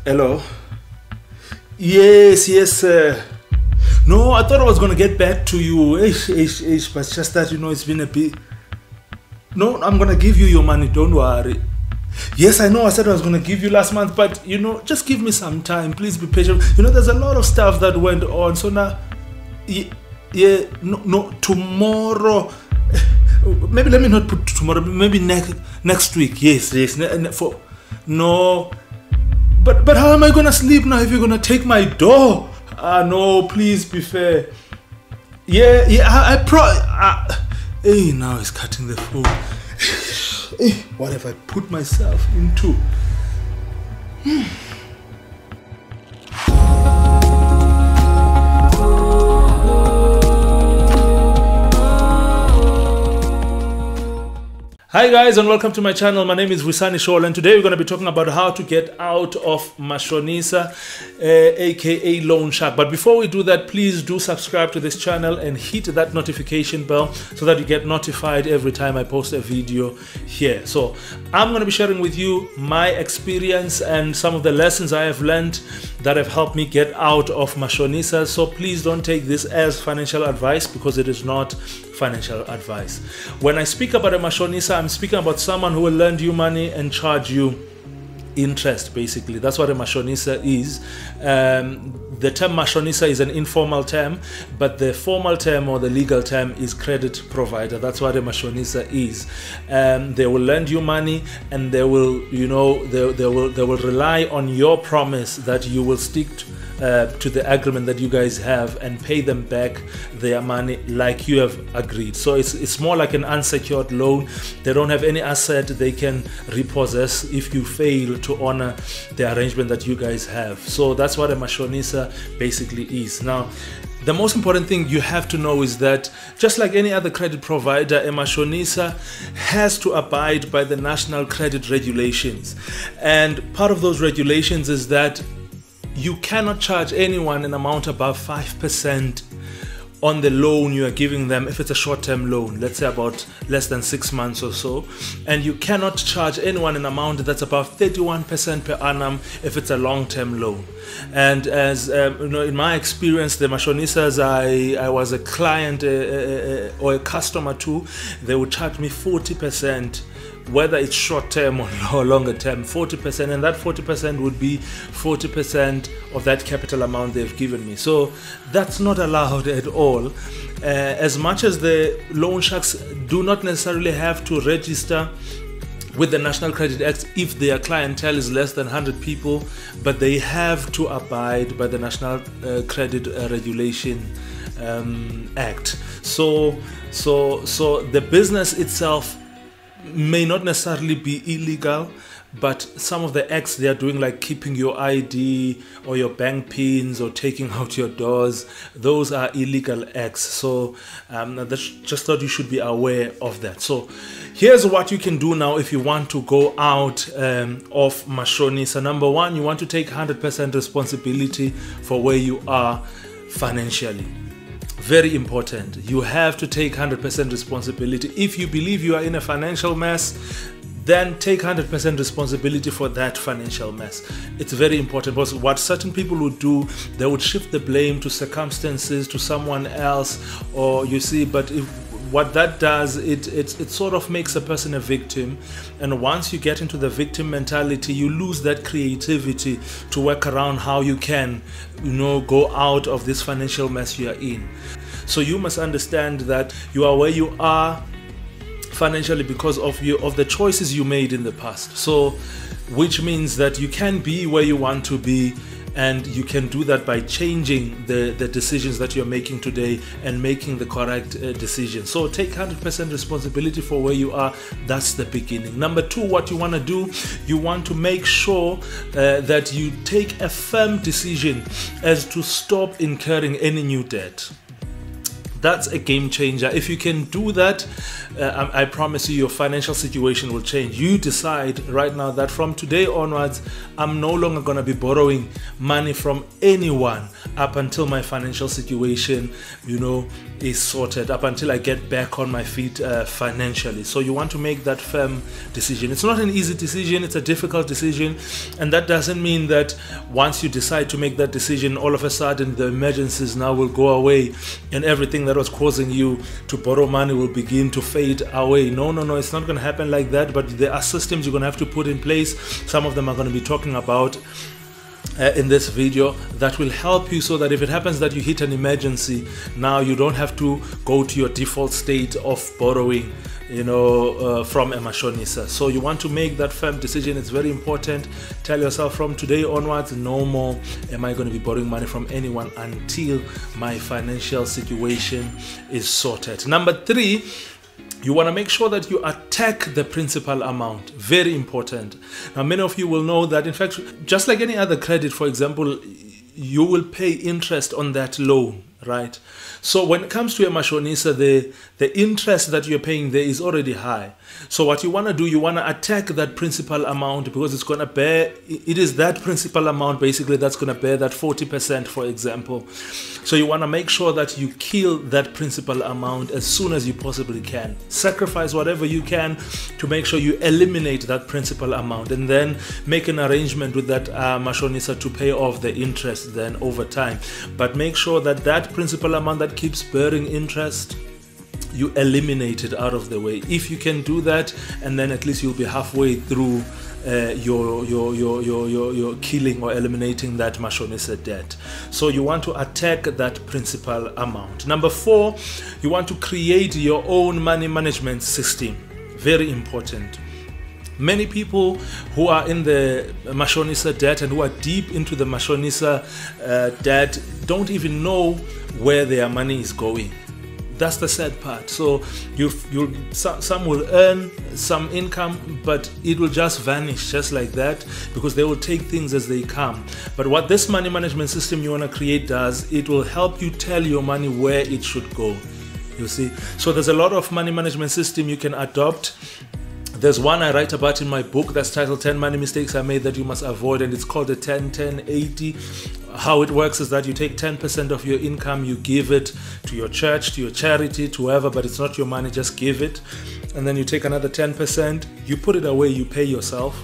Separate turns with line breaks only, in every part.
Hello. Yes, sir. No, I thought I was gonna get back to you. But just that it's been a bit. No, I'm gonna give you your money. Don't worry. Yes, I know. I said I was gonna give you last month, but just give me some time. Please be patient. There's a lot of stuff that went on. So now, no, tomorrow. Maybe let me not put tomorrow. Maybe next week. Yes. No. But how am I gonna sleep now if you're gonna take my door? No, please be fair. Hey, now he's cutting the phone. Hey, what have I put myself into? Hi guys, and welcome to my channel. My name is Vuyisani Sholo, and today we're going to be talking about how to get out of Mashonisa, aka loan shark. But before we do that, please do subscribe to this channel and hit that notification bell so that you get notified every time I post a video here. So I'm going to be sharing with you my experience and some of the lessons I have learned that have helped me get out of Mashonisa. So please don't take this as financial advice, because it is not financial advice. When I speak about a Mashonisa, I'm speaking about someone who will lend you money and charge you interest. Basically, that's what a Mashonisa is. The term Mashonisa is an informal term, but the formal term or the legal term is credit provider. That's what a Mashonisa is. They will lend you money, and they will, they will rely on your promise that you will stick to the agreement that you guys have and pay them back their money like you have agreed. So it's more like an unsecured loan. They don't have any asset they can repossess if you fail to honor the arrangement that you guys have. So that's what a Mashonisa basically is. Now, the most important thing you have to know is that just like any other credit provider, a Mashonisa has to abide by the national credit regulations. And part of those regulations is that you cannot charge anyone an amount above 5% on the loan you are giving them if it's a short-term loan, let's say about less than 6 months or so. And you cannot charge anyone an amount that's above 31% per annum if it's a long-term loan. And as in my experience, the Mashonisas I was a client or a customer to, they would charge me 40%, whether it's short term or longer term, 40%, and that 40% would be 40% of that capital amount they've given me. So that's not allowed at all. As much as the loan sharks do not necessarily have to register with the National Credit Act if their clientele is less than 100 people, but they have to abide by the National Credit Regulation Act. So the business itself may not necessarily be illegal, but some of the acts they are doing, like keeping your ID or your bank pins or taking out your doors, those are illegal acts. So just thought you should be aware of that. So here's what you can do now if you want to go out of Mashonisa. Number one, you want to take 100% responsibility for where you are financially. Very important. You have to take 100% responsibility. If you believe you are in a financial mess, then take 100% responsibility for that financial mess. It's very important, because what certain people would do, they would shift the blame to circumstances, to someone else, or but what that does, it sort of makes a person a victim. And once you get into the victim mentality, you lose that creativity to work around how you can, go out of this financial mess you are in. So you must understand that you are where you are financially because of the choices you made in the past. So, which means that you can be where you want to be, and you can do that by changing the decisions that you're making today and making the correct decisions. So take 100% responsibility for where you are. That's the beginning. Number two, what you want to do, you want to make sure that you take a firm decision as to stop incurring any new debt. That's a game changer. If you can do that, I promise you your financial situation will change. You decide right now that from today onwards, I'm no longer going to be borrowing money from anyone up until my financial situation, is sorted, up until I get back on my feet financially. So you want to make that firm decision. It's not an easy decision, it's a difficult decision. And that doesn't mean that once you decide to make that decision, all of a sudden the emergencies now will go away and everything that was causing you to borrow money will begin to fade away. No, it's not going to happen like that. But there are systems you're going to have to put in place. Some of them are going to be talking about in this video that will help you, so that if it happens that you hit an emergency, now you don't have to go to your default state of borrowing from a Mashonisa. So you want to make that firm decision. It's very important. Tell yourself, from today onwards, no more am I going to be borrowing money from anyone until my financial situation is sorted. Number 3, you want to make sure that you attack the principal amount. Very important. Now, many of you will know that, in fact, just like any other credit, for example, you will pay interest on that loan, right? So when it comes to a Mashonisa, the interest that you're paying there is already high. So what you want to do, you want to attack that principal amount, because it's going to bear, it is that principal amount basically that's going to bear that 40%, for example. So you want to make sure that you kill that principal amount as soon as you possibly can. Sacrifice whatever you can to make sure you eliminate that principal amount, and then make an arrangement with that Mashonisa to pay off the interest then over time. But make sure that that principal amount that keeps bearing interest, you eliminate it out of the way. If you can do that, and then at least you'll be halfway through your killing or eliminating that Mashonisa debt. So you want to attack that principal amount. Number 4, you want to create your own money management system. Very important. Many people who are in the Mashonisa debt and who are deep into the Mashonisa debt don't even know where their money is going. That's the sad part. So some will earn some income, but it will just vanish just like that, because they will take things as they come. But what this money management system you want to create does, it will help you tell your money where it should go. You see, so there's a lot of money management system you can adopt. There's one I write about in my book that's titled 10 Money Mistakes I Made That You Must Avoid, and it's called the 10-10-80. How it works is that you take 10% of your income, you give it to your church, to your charity, to whoever, but it's not your money, just give it. And then you take another 10%, you put it away, you pay yourself,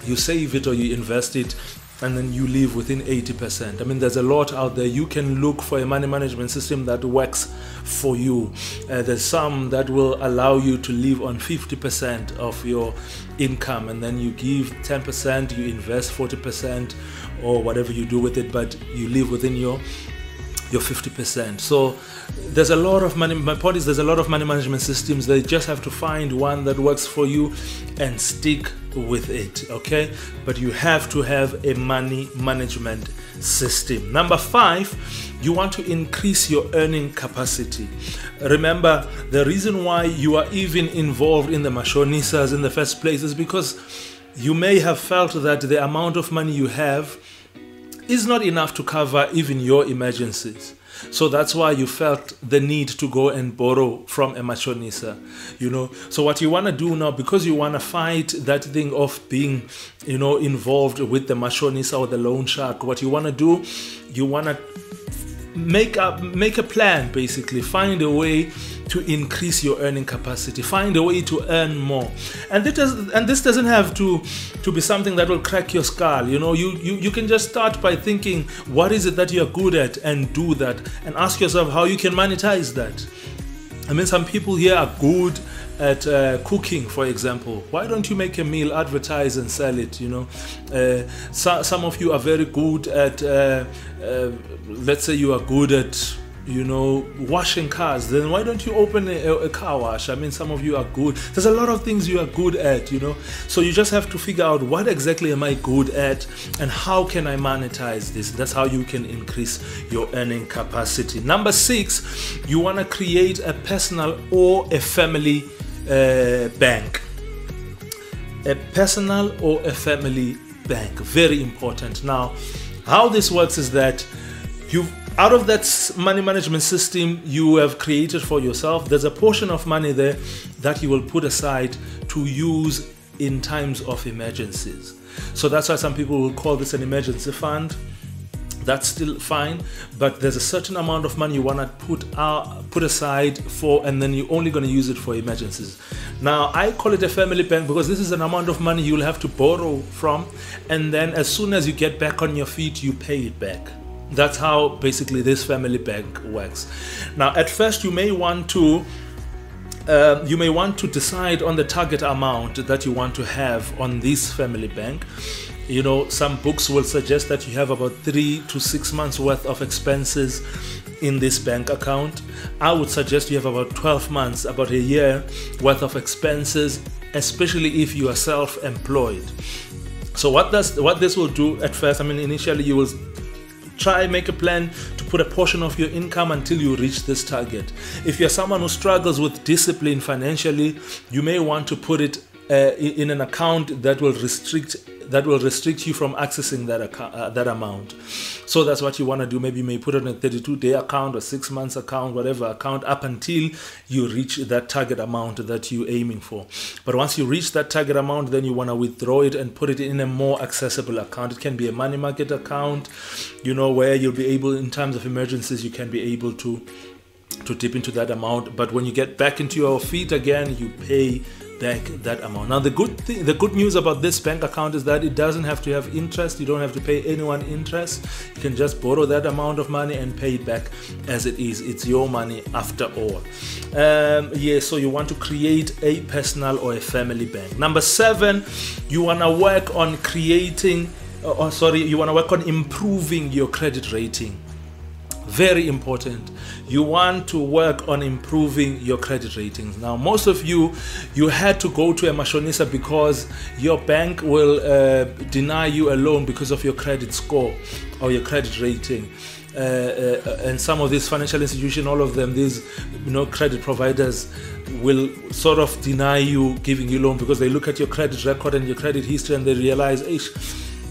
you save it or you invest it, and then you live within 80%. I mean, there's a lot out there. You can look for a money management system that works for you. There's some that will allow you to live on 50% of your income, and then you give 10%, you invest 40%, or whatever you do with it, but you live within your 50%. So there's a lot of money. My point is, there's a lot of money management systems. They just have to find one that works for you and stick with it, okay? But you have to have a money management system. Number 5, you want to increase your earning capacity. Remember, the reason why you are even involved in the Mashonisas in the first place is because you may have felt that the amount of money you have is not enough to cover even your emergencies. So that's why you felt the need to go and borrow from a Mashonisa, So what you want to do now, because you want to fight that thing of being, involved with the Mashonisa or the loan shark, what you want to do, you want to make a plan, basically. Find a way to increase your earning capacity. Find a way to earn more. And this doesn't have to be something that will crack your skull. You can just start by thinking, what is it that you're good at, and do that, and ask yourself how you can monetize that. I mean, some people here are good at cooking, for example. Why don't you make a meal, advertise and sell it? Some of you are very good at let's say you are good at washing cars. Then why don't you open a car wash? I mean, some of you are good. There's a lot of things you are good at, so you just have to figure out, what exactly am I good at, and how can I monetize this? That's how you can increase your earning capacity. Number 6, you want to create a personal or a family bank. A personal or a family bank, very important. Now, how this works is that Out of that money management system you have created for yourself, there's a portion of money there that you will put aside to use in times of emergencies. So that's why some people will call this an emergency fund. That's still fine, but there's a certain amount of money you want to put aside for, and then you're only going to use it for emergencies. Now, I call it a family bank because this is an amount of money you'll have to borrow from, and then as soon as you get back on your feet, you pay it back. That's how basically this family bank works. Now, at first, you may want to decide on the target amount that you want to have on this family bank. You know, some books will suggest that you have about 3 to 6 months worth of expenses in this bank account. I would suggest you have about 12 months, about a year worth of expenses, especially if you are self-employed. So what this will do at first, I mean, initially you will try make a plan to put a portion of your income until you reach this target. If you're someone who struggles with discipline financially, you may want to put it in an account that will restrict you from accessing that amount. So that's what you want to do. Maybe you may put it in a 32-day account or 6 months account, whatever account, up until you reach that target amount that you're aiming for. But once you reach that target amount, then you want to withdraw it and put it in a more accessible account. It can be a money market account, you know, where you'll be able, in times of emergencies, you can be able to dip into that amount. But when you get back into your feet again, you pay back that amount. Now, the good news about this bank account is that it doesn't have to have interest. You don't have to pay anyone interest. You can just borrow that amount of money and pay it back as it is. It's your money after all. So you want to create a personal or a family bank. Number 7, you want to work on improving your credit rating. Very important. You want to work on improving your credit ratings. Now, most of you had to go to a Mashonisa because your bank will deny you a loan because of your credit score or your credit rating. And some of these financial institutions, all of them, these credit providers will sort of deny you giving you loan because they look at your credit record and your credit history and they realize,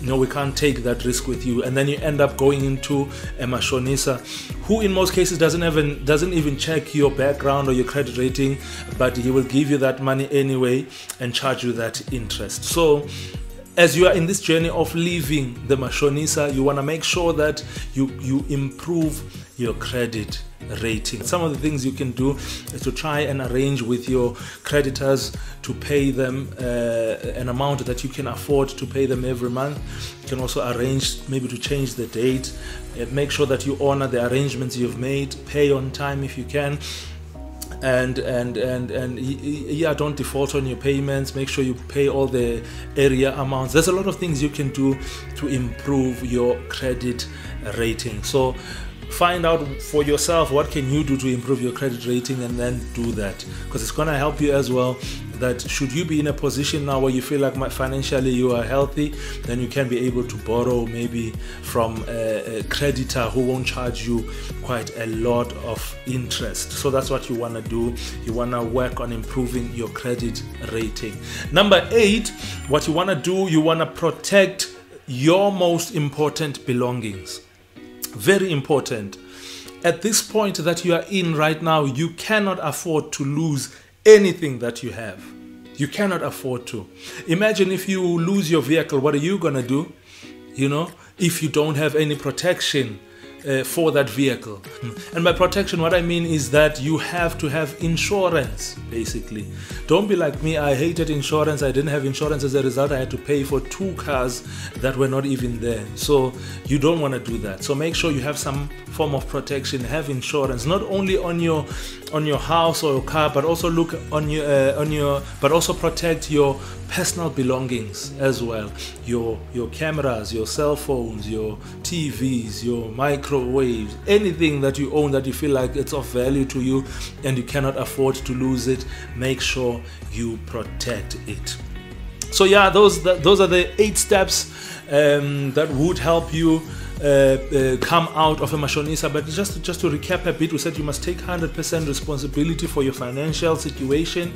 we can't take that risk with you, and then you end up going into a Mashonisa, who in most cases doesn't even check your background or your credit rating, but he will give you that money anyway and charge you that interest. So, as you are in this journey of leaving the Mashonisa, you want to make sure that you improve your credit rating. Some of the things you can do is to try and arrange with your creditors to pay them an amount that you can afford to pay them every month. You can also arrange maybe to change the date. Make sure that you honor the arrangements you've made. Pay on time if you can. And don't default on your payments. Make sure you pay all the area amounts. There's a lot of things you can do to improve your credit rating. So find out for yourself what can you do to improve your credit rating, and then do that, because it's going to help you as well. That should you be in a position now where you feel like financially you are healthy, then you can be able to borrow maybe from a creditor who won't charge you quite a lot of interest. So that's what you want to do. You want to work on improving your credit rating. Number 8, what you want to do, you want to protect your most important belongings. Very important. At this point that you are in right now, you cannot afford to lose anything that you have. You cannot afford to. Imagine if you lose your vehicle, what are you gonna do? If you don't have any protection for that vehicle. And by protection, what I mean is that you have to have insurance, basically. Don't be like me. I hated insurance. I didn't have insurance. As a result, I had to pay for 2 cars that were not even there. So you don't want to do that. So make sure you have some form of protection. Have insurance, not only on your house or your car, but also look but also protect your personal belongings as well. Your cameras, your cell phones, your TVs, your microwaves, anything that you own that you feel like it's of value to you and you cannot afford to lose it, make sure you protect it. So yeah, those are the 8 steps that would help you come out of a Mashonisa. But just to recap a bit, we said you must take 100% responsibility for your financial situation,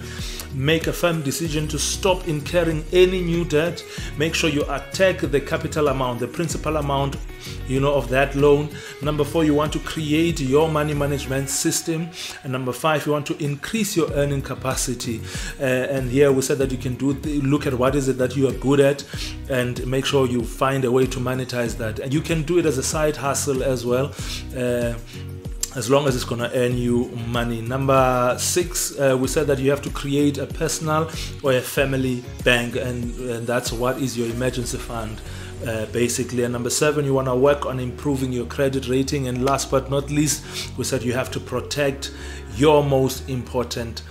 make a firm decision to stop incurring any new debt, make sure you attack the capital amount, the principal amount, you know, of that loan. Number 4, you want to create your money management system. And number 5, you want to increase your earning capacity. And here we said that you can look at what is it that you are good at and make sure you find a way to monetize that. And you can do it as a side hustle as well, as long as it's going to earn you money. Number 6, we said that you have to create a personal or a family bank, and that's what is your emergency fund. Basically. And number 7, you want to work on improving your credit rating. And last but not least, we said you have to protect your most important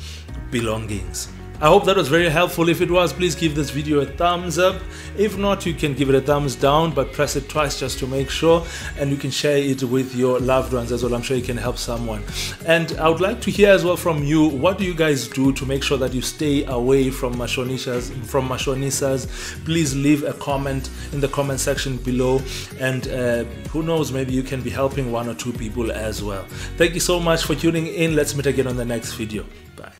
belongings. I hope that was very helpful. If it was, please give this video a thumbs up. If not, you can give it a thumbs down, but press it twice just to make sure, and you can share it with your loved ones as well. I'm sure you can help someone. And I would like to hear as well from you, what do you guys do to make sure that you stay away from Mashonisas? Please leave a comment in the comment section below, and who knows, maybe you can be helping 1 or 2 people as well. Thank you so much for tuning in. Let's meet again on the next video. Bye.